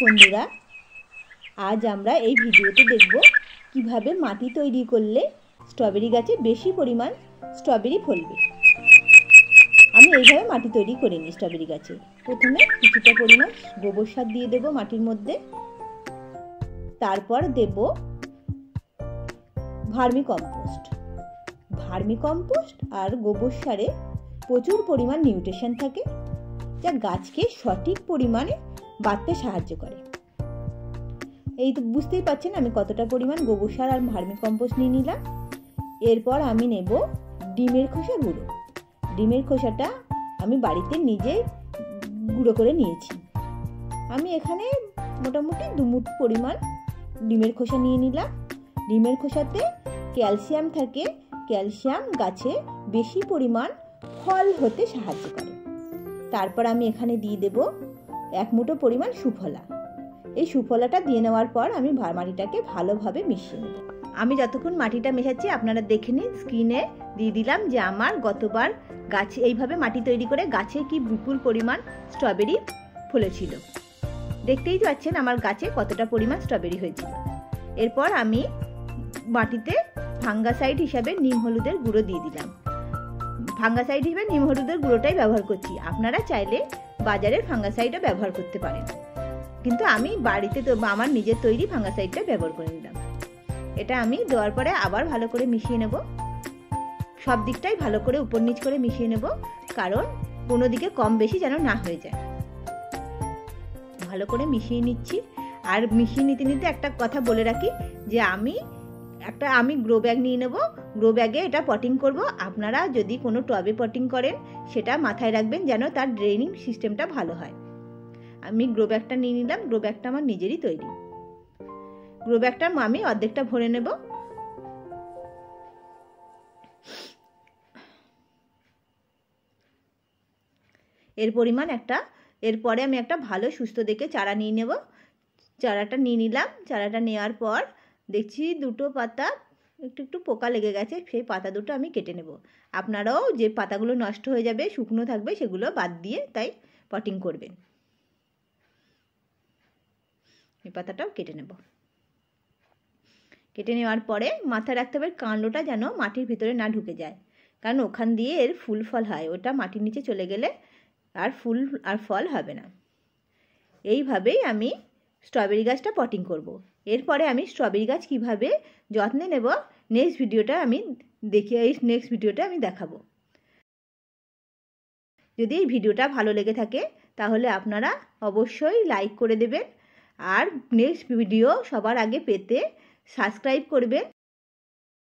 বন্ধুরা, আজ আমরা এই ভিডিওতে দেখব কিভাবে মাটি তৈরি করলে স্ট্রবেরি গাছে বেশি পরিমাণ স্ট্রবেরি ফলবে। আমি এইভাবে মাটি তৈরি করে নিই স্ট্রবেরি গাছে। প্রথমে কিছুটা পরিমাণ গোবর সার দিয়ে দেব মাটির মধ্যে, তারপর দেব ভার্মি কম্পোস্ট। ভার্মি কম্পোস্ট আর গোবর সারে প্রচুর পরিমাণ নিউট্রিশন থাকে, যা গাছকে সঠিক পরিমাণে বাড়তে সাহায্য করে। এই তো বুঝতেই পারছেন আমি কতটা পরিমাণ গোবর সার আর ভার্মি কম্পোস্ট নিয়ে নিলাম। এরপর আমি নেব ডিমের খোসা গুঁড়ো। ডিমের খোসাটা আমি বাড়িতে নিজে গুঁড়ো করে নিয়েছি। আমি এখানে মোটামুটি 2 মুঠো পরিমাণ ডিমের খোসা নিয়ে নিলাম। ডিমের খোসাতে ক্যালসিয়াম থাকে, ক্যালসিয়াম গাছে বেশি পরিমাণ ফল হতে সাহায্য করে। তারপর আমি এখানে দিয়ে দেব 1 মুঠো পরিমাণ সুফলা। এই সুফলাটা দিয়ে নেওয়ার পর আমি মাটিটাকে ভালোভাবে মিশিয়ে নেব। আমি যতক্ষণ মাটিটা মেশাচ্ছি আপনারা দেখে নিন, স্ক্রিনে দিয়ে দিলাম যে আমার গতবার গাছে এইভাবে মাটি তৈরি করে গাছে কি বিপুল পরিমাণ স্ট্রবেরি ফলেছিল। দেখতেই পাচ্ছেন আমার গাছে কতটা পরিমাণ স্ট্রবেরি হয়েছিল। এরপর আমি মাটিতে ফাঙ্গাসাইড হিসাবে নিম হলুদের গুঁড়ো দিয়ে দিলাম। ফাঙ্গাসাইড হিসেবে নিম হলুদের গুঁড়োটাই ব্যবহার করছি, আপনারা চাইলে বাজারের ফাঙ্গাসাইডও ব্যবহার করতে পারেন, কিন্তু আমি বাড়িতে তো আমার নিজের তৈরি ফাঙ্গাসাইডটা ব্যবহার করে নিলাম। এটা আমি দেওয়ার পরে আবার ভালো করে মিশিয়ে নেব। সব দিকটাই ভালো করে উপর নিচ করে মিশিয়ে নেব, কারণ কোনো দিকে কম বেশি যেন না হয়ে যায়। ভালো করে মিশিয়ে নিচ্ছি। আর মিশিয়ে নিতে নিতে একটা কথা বলে রাখি যে আমি গ্রো ব্যাগ নিয়ে নেব। গ্রো ব্যাগে এটা পটিং করব। আপনারা যদি কোনো টবে পটিং করেন সেটা মাথায় রাখবেন যেন তার ড্রেনিং সিস্টেমটা ভালো হয়। আমি গ্রো ব্যাগটা নিয়ে নিলাম। গ্রো ব্যাগটা আমার নিজেরই তৈরি। গ্রো ব্যাগটা আমি অর্ধেকটা ভরে নেব। এরপরে আমি একটা ভালো সুস্থ দেখে চারা নিয়ে নেব। চারাটা নিয়ে নিলাম। চারাটা নেওয়ার পর দেখছি 2টো পাতা একটু পোকা লেগে গেছে, সেই পাতা দুটো আমি কেটে নেব। আপনারাও যে পাতাগুলো নষ্ট হয়ে যাবে, শুকনো থাকবে, সেগুলো বাদ দিয়ে তাই পটিং করবেন। এই পাতাটাও কেটে নেব। কেটে নেওয়ার পরে মাথায় রাখতে হবে কাণ্ডটা যেন মাটির ভিতরে না ঢুকে যায়, কারণ ওখান দিয়ে এর ফুল ফল হয়। ওটা মাটির নিচে চলে গেলে আর ফুল আর ফল হবে না। এইভাবেই আমি স্ট্রবেরি গাছটা পটিং করব। এরপরে আমি স্ট্রবেরি গাছ কীভাবে যত্নে নেব নেক্সট ভিডিওটা আমি দেখাবো। যদি এই ভিডিওটা ভালো লেগে থাকে তাহলে আপনারা অবশ্যই লাইক করে দেবেন, আর নেক্সট ভিডিও সবার আগে পেতে সাবস্ক্রাইব করবেন।